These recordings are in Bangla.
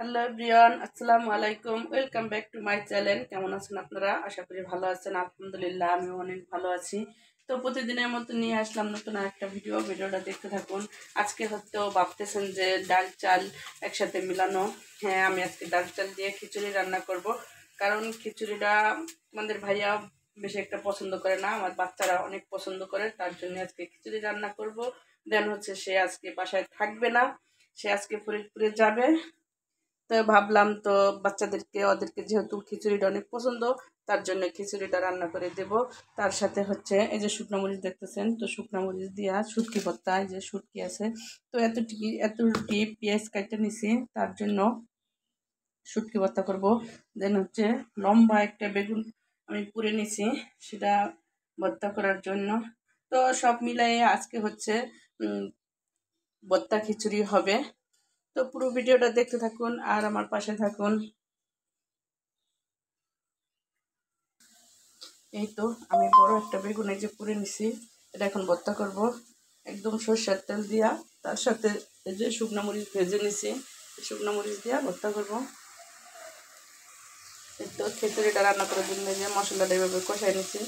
হ্যালো এভরিওয়ান, আসসালামু আলাইকুম। Welcome back to my channel. কেমন আছেন আপনারা? আশা করি ভালো আছেন। আলহামদুলিল্লাহ, আমিও অনেক ভালো আছি। তো প্রতিদিনের মতো নিয়ে আসলাম নতুন আরেকটা ভিডিওটা দেখতে থাকুন। আজকে হয়তো ভাবতেছেন যে ডাল চাল একসাথে মিলানো। হ্যাঁ, আমি আজকে ডাল চাল দিয়ে খিচুড়ি রান্না করব। কারণ খিচুড়িটা আমাদের ভাইয়া বেশি একটা পছন্দ করে না, আমার বাচ্চারা অনেক পছন্দ করে, তার জন্য আজকে খিচুড়ি রান্না করব। দেন হচ্ছে সে আজকে বাসায় থাকবে না, সে আজকে ফরিদপুরে যাবে। তো ভাবলাম তো ওদেরকে যেহেতু খিচুড়িটা অনেক পছন্দ, তার জন্য খিচুড়িটা রান্না করে দেব। তার সাথে হচ্ছে এই যে শুকনো মরিচ দেখতেছেন, তো শুকনো মরিচ দিয়া শুটকি ভর্তা, এই যে শুটকি আছে, তো এতটুকু পেঁয়াজ কাটতে নিছি, তার জন্য শুটকি ভর্তা করব। দেন হচ্ছে লম্বা একটা বেগুন আমি পুড়ে নিছি, সেটা ভর্তা করার জন্য। তো সব মিলাইয়ে আজকে হচ্ছে ভর্তা খিচুড়ি হবে। তো পুরো ভিডিওটা দেখতে থাকুন আর আমার পাশে থাকুন। এই তো আমি বড় একটা বেগুন এই যে পুড়ে নিছি, এটা এখন ভর্তা করব একদম সরষের তেল দিয়া। তার সাথে এই যে শুকনো মরিচ ভেজে নিছি, শুকনো মরিচ দিয়া ভর্তা করব। এই তো খিচুড়িটা রান্না করার জন্য যে মশলাটা এইভাবে কষাই নিছি।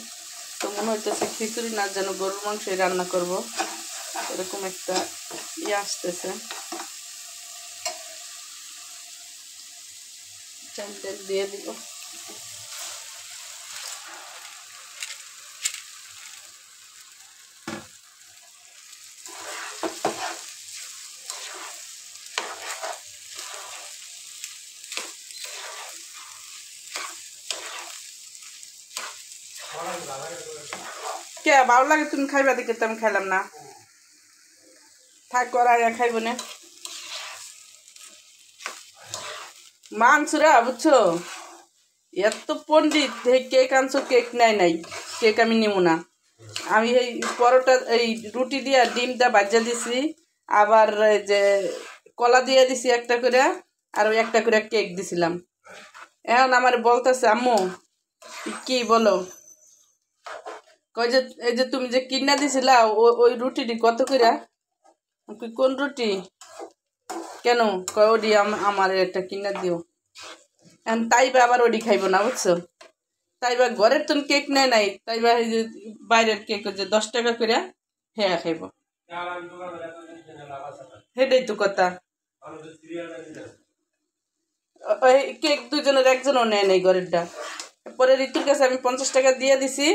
তো মনে হইতেছে খিচুড়ি না যেন গরুর মাংসই রান্না করব, এরকম একটা আসতেছে। চাল তেল দিয়ে দিব। কে ভালো লাগে তুমি খাইবা দেখে তো আমি খাইলাম না, থাক করা খাইব না মাংসরা, বুঝছো? এত পণ্ডিত, এই কেক আনছো, কেক নাই, কেক আমি নিব না। আমি এই পরোটা এই রুটি দিয়া ডিমটা ভাজা দিছি, আবার এই যে কলা দিয়ে দিছি একটা করে, আর ওই একটা করে কেক দিছিলাম। এখন আমার বলতেছে আম্মু কি বলো, কই যে এই যে তুমি যে কিনা দিছিলা ওই রুটিটি কত করে, কোন রুটি, কেন কয় ওডি আমার একটা কিনা দিও। এখন তাই বা আবার ওডি খাইব না, বুঝছো? তাই বা ঘরের তো কেক নেয় নাই, তাই বা এই যে বাইরের কেক যে 10 টাকা করে, হ্যাঁ খাইব, সেটাই তো কথা। ওই কেক দুজনের একজনও নেয় নাই ঘরেরটা। পরে ঋতুর কাছে আমি 50 টাকা দিয়ে দিছি।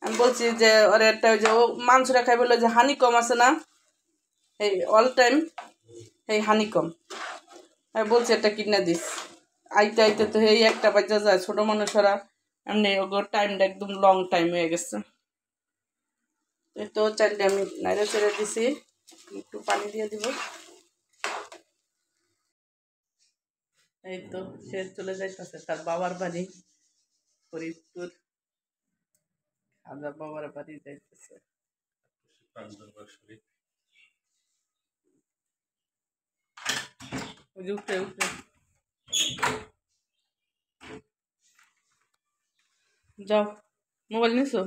আমি বলছি যে ওরে একটা ওই যে ও মাংসটা খাই বলে যে হানি কম আছে না, এই অল টাইম এই হানি কম, আমি বলছি একটা কিনে দিস। আইতে আইতে তো এই একটা বাজা যায়, ছোট মানুষরা এমনি ওগোর টাইমটা একদম লং টাইম হয়ে গেছে। এই তো চালটা আমি নাইড়ে ছেড়ে দিছি, একটু পানি দিয়ে দিব। এই তো সে চলে যাইতেছে তার বাবার বাড়ি, ফরিদপুর খাজা বাবার বাড়ি যাইতেছে। উঠে উঠে যাও, মোবাইল নিছো?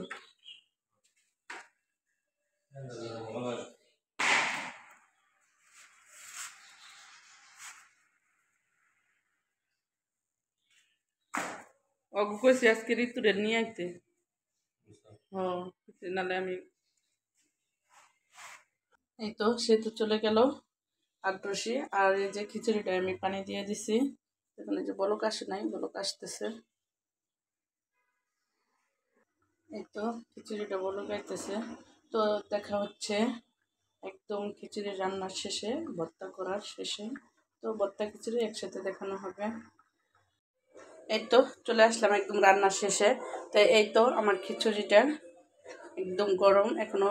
অগু কইছি আজকে ঋতুরে নিয়ে আইতে। হ্যাঁ, নাহলে আমি এই তো সে তো চলে গেল আট্রসি। আর এই যে খিচুড়িটা আমি পানি দিয়ে দিছি, এখানে যে বলক আসে নাই, বলক আসতেছে। এই তো খিচুড়িটা বলক আইতেছে। তো দেখা হচ্ছে একদম খিচুড়ি রান্নার শেষে, ভর্তা করার শেষে। তো ভর্তা খিচুড়ি একসাথে দেখানো হবে। এই তো চলে আসলাম একদম রান্নার শেষে। তো এই তো আমার খিচুড়িটা একদম গরম, এখনো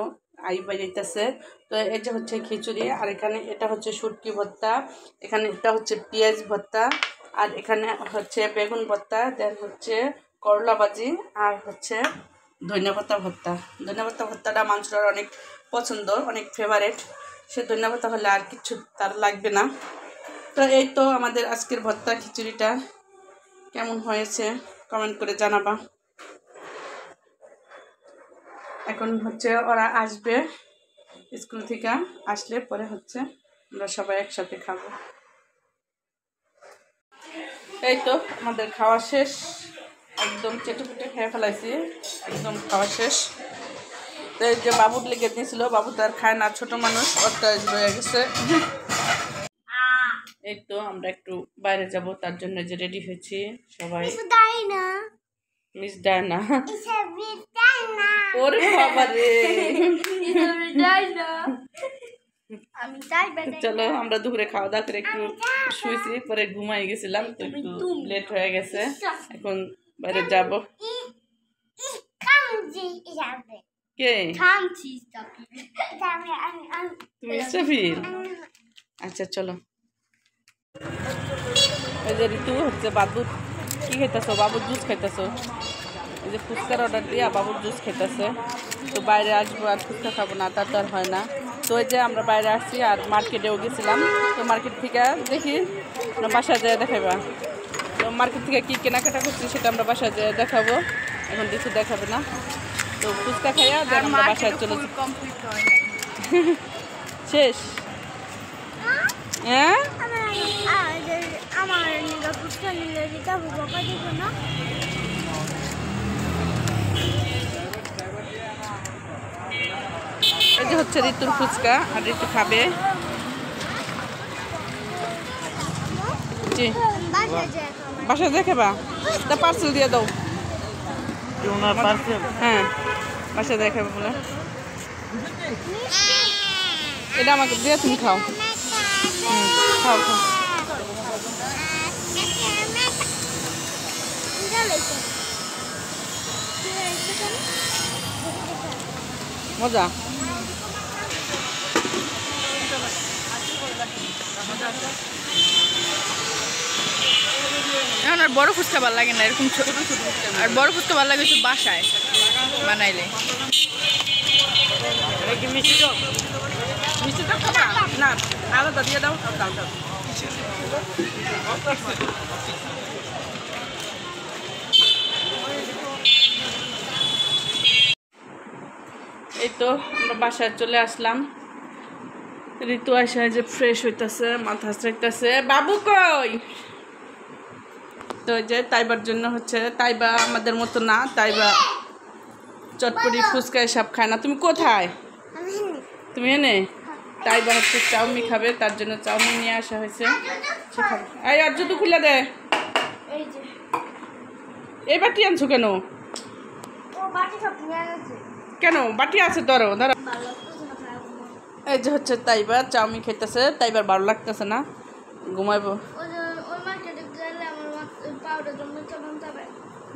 আই বাইতেছে। তো এই যে হচ্ছে খিচুড়ি, আর এখানে এটা হচ্ছে শুটকি ভর্তা, এখানে এটা হচ্ছে পেঁয়াজ ভর্তা, আর এখানে হচ্ছে বেগুন ভর্তা, দেন হচ্ছে করলা ভাজি, আর হচ্ছে ধনিয়া পাতা ভর্তা। ধনিয়া পাতা ভর্তাটা মানুষের অনেক পছন্দ, অনেক ফেভারেট, সে ধনিয়া পাতা হলে আর কিছু তার লাগবে না। তো এই তো আমাদের আজকের ভর্তা খিচুড়িটা কেমন হয়েছে কমেন্ট করে জানাবা। এখন হচ্ছে ওরা আসবে স্কুল থেকে, আসলে পরে হচ্ছে আমরা সবাই একসাথে খাবো। এই তো আমাদের খাওয়া শেষ, একদম চেটে পুটে খেয়ে ফেলাইছি, একদম খাওয়া শেষ। তো এই যে বাবুর লেগে দিয়েছিল, বাবু তো আর খায় না, ছোট মানুষ, ওরটা রয়ে গেছে। এই তো আমরা একটু বাইরে যাব, তার জন্য যে রেডি হয়েছি সবাই। মিস ডায়না, ওরে বাবা রে। চলো আমরা দুপুরে খাওয়া দাওয়া করে একটু শুয়েছি, পরে ঘুমাই গেছিলাম, তো একটু লেট হয়ে গেছে, এখন বাইরে যাব। কে তুমি? ইসরাফিল? আচ্ছা চলো। এই যে ঋতু হচ্ছে বাবু, কি খাইতেছো? বাবুর জুস খাইতেছো? এই যে ফুচকার অর্ডার দিয়া বাবুর জুস খাইতেছে। তো বাইরে আসবো আর ফুচকা খাবো না, তার তো আর হয় না। তো এই যে আমরা বাইরে আসছি আর মার্কেটেও গেছিলাম, তো মার্কেট থেকে দেখি বাসায় যেয়ে দেখাইবা। তো মার্কেট থেকে কী কেনাকাটা করছি সেটা আমরা বাসায় যেয়ে দেখাবো, এখন কিছু দেখাবে না। তো ফুচকা খাইয়া দেন আমরা বাসায় চলে শেষ। হ্যাঁ এই যে হচ্ছে ঋতুর ফুচকা, আর ঋতু খাবে। জি বাসায় দেখাবা, তা পার্সেল দিয়ে দাও। হ্যাঁ বাসায় দেখাবে বলে, এটা আমাকে দিয়ে তুমি খাও। খাও খাও। মজা। এখন আর বড় ফুচকা ভালো লাগে না, এরকম ছোট ছোট, আর বড় ফুচকা ভালো লাগে একটু বাসায় বানাইলে। মিষ্টিটা খাবা না? আলাদা দিয়ে দাও, দাও দাও। এই তো আমরা বাসায় চলে আসলাম। ঋতু আসে যে ফ্রেশ হইতেছে, মাথা চাইতেছে। বাবু কই? তো যে তাইবার জন্য হচ্ছে, তাইবা আমাদের মতো না, তাইবা চটপটি ফুচকা এসব খায় না। তুমি কোথায়? তুমি এনে? তাইবা হচ্ছে চাউমিন খাবে, তার জন্য চাউমিন নিয়ে আসা হয়েছে, সে খাবে। এই আর জুতো খুলে দে। এই বাটি আনছো কেন? কেন বাটি আছে? ধরো ধরো। এই যে হচ্ছে তাইবা চাউমিন খাইতেছে, তাইবার ভালো লাগতেছে না, ঘুমাইবো।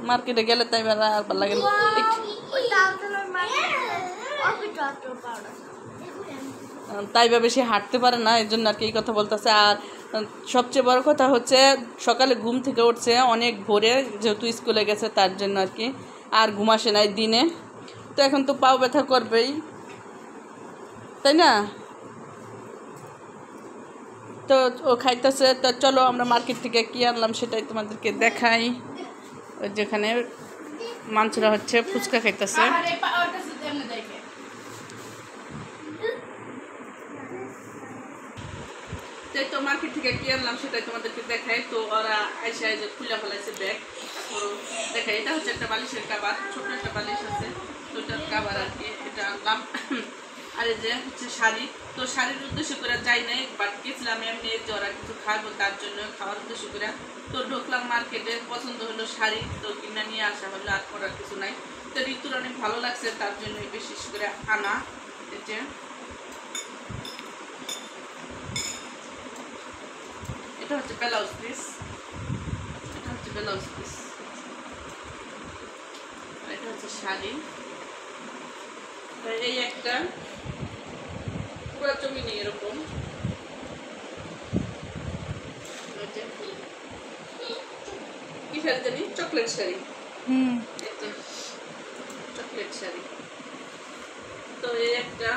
মার্কেটে গেলে তাইবার আর ভালো লাগে না। তাইবা বেশি হাঁটতে পারে না, এই জন্য আর কি এই কথা বলতেছে। আর সবচেয়ে বড় কথা হচ্ছে সকালে ঘুম থেকে উঠছে অনেক ভোরে, যেহেতু স্কুলে গেছে তার জন্য আর কি, আর ঘুম আসে না দিনে। তো এখন তো পাও ব্যথা করবেই, তাই না? তো ও খাইতেছে। তো চলো আমরা মার্কেট থেকে কী আনলাম সেটাই তোমাদেরকে দেখাই। ওই যেখানে মানুষরা হচ্ছে ফুচকা খাইতেছে। তো মার্কেট থেকে কি আনলাম সেটাই তোমাদেরকে দেখাই। তো ওরা আইসা যে খুলে ফেলাইছে ব্যাগ, দেখাই। এটা হচ্ছে একটা বালিশের কাবার, ছোট একটা বালিশ আছে, তো ওটার কাবার আর কি, এটা আনলাম। আর এই যে হচ্ছে শাড়ি, তো শাড়ির উদ্দেশ্য করে যাই নাই, বাট গেছিলাম এমনি যে ওরা কিছু খাবো তার জন্য, খাওয়ার উদ্দেশ্য করে। তো ঢুকলাম মার্কেটে, পছন্দ হলো শাড়ি, তো কিনা নিয়ে আসা হলো, আর করার কিছু নাই। তো ঋতুর অনেক ভালো লাগছে, তার জন্য বিশেষ করে আনা। এই যে এটা হচ্ছে ব্লাউজ পিস, এটা হচ্ছে ব্লাউজ পিস, এটা হচ্ছে শাড়ি। এই একটা পুরো জমিনে এরকম, কি শাড়ি জানি, চকলেট শাড়ি। চকলেট শাড়ি। তো এই একটা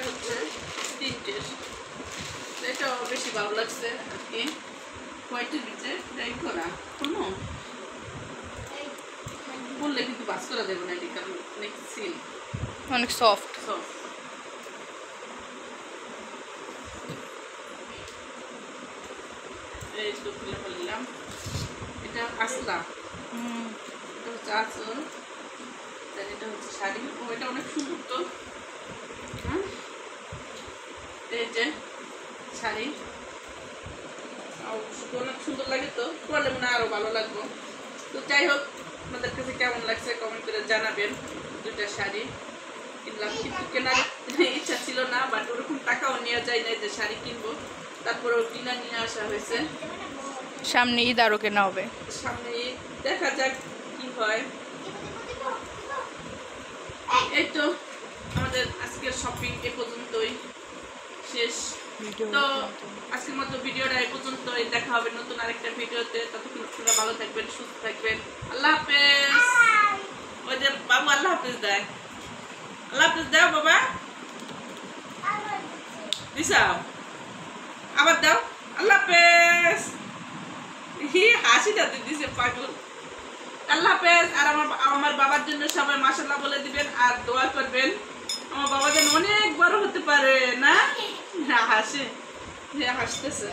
হচ্ছে তিনটের, এটাও বেশি ভালো লাগছে আর কি। হোয়াইটের ভিতরে ট্রাই করা কোনো বললে কিন্তু বাস করা যাবে না, এটা কারণ অনেক সিল, অনেক সফট। এই তো খুলে ফেললাম। এটা আসলা, এটা হচ্ছে আঁচল, এটা হচ্ছে শাড়ি। ও এটা অনেক সুন্দর তো। হ্যাঁ, এই যে শাড়ি অনেক সুন্দর লাগে, তো পরলে মনে হয় আরো ভালো লাগবে। তো যাই হোক, আপনাদের কাছে কেমন লাগছে কমেন্ট করে জানাবেন। দুটা শাড়ি কিনলাম, কিন্তু কেনার ইচ্ছা ছিল না, বাট ওরকম টাকাও নেওয়া যায় না যে শাড়ি কিনবো। তারপরেও কিনা নিয়ে আসা হয়েছে। সামনে ঈদ আরো কেনা হবে। সামনে দেখা যাক কি হয়। এই তো আমাদের আজকের শপিং এ পর্যন্তই শেষ। তো আজকের মতো ভিডিওটা এই পর্যন্তই। দেখা হবে নতুন আরেকটা ভিডিওতে। ততক্ষণ আপনারা ভালো থাকবেন, সুস্থ থাকবেন। আল্লাহ হাফেজ। ওই যে বাবু আল্লাহ হাফেজ দেয়, আল্লাহ হাফেজ দাও বাবা, দিশাও আবার দাও, আল্লাহ হাফেজ। হাসিটা দিছে পাগল। আল্লাহ হাফেজ। আর আমার বাবার জন্য সবাই মাশাআল্লাহ বলে দিবেন আর দোয়া করবেন, আমার বাবা যেন অনেক বড় হতে পারে। না হাসে, হাসতেছে।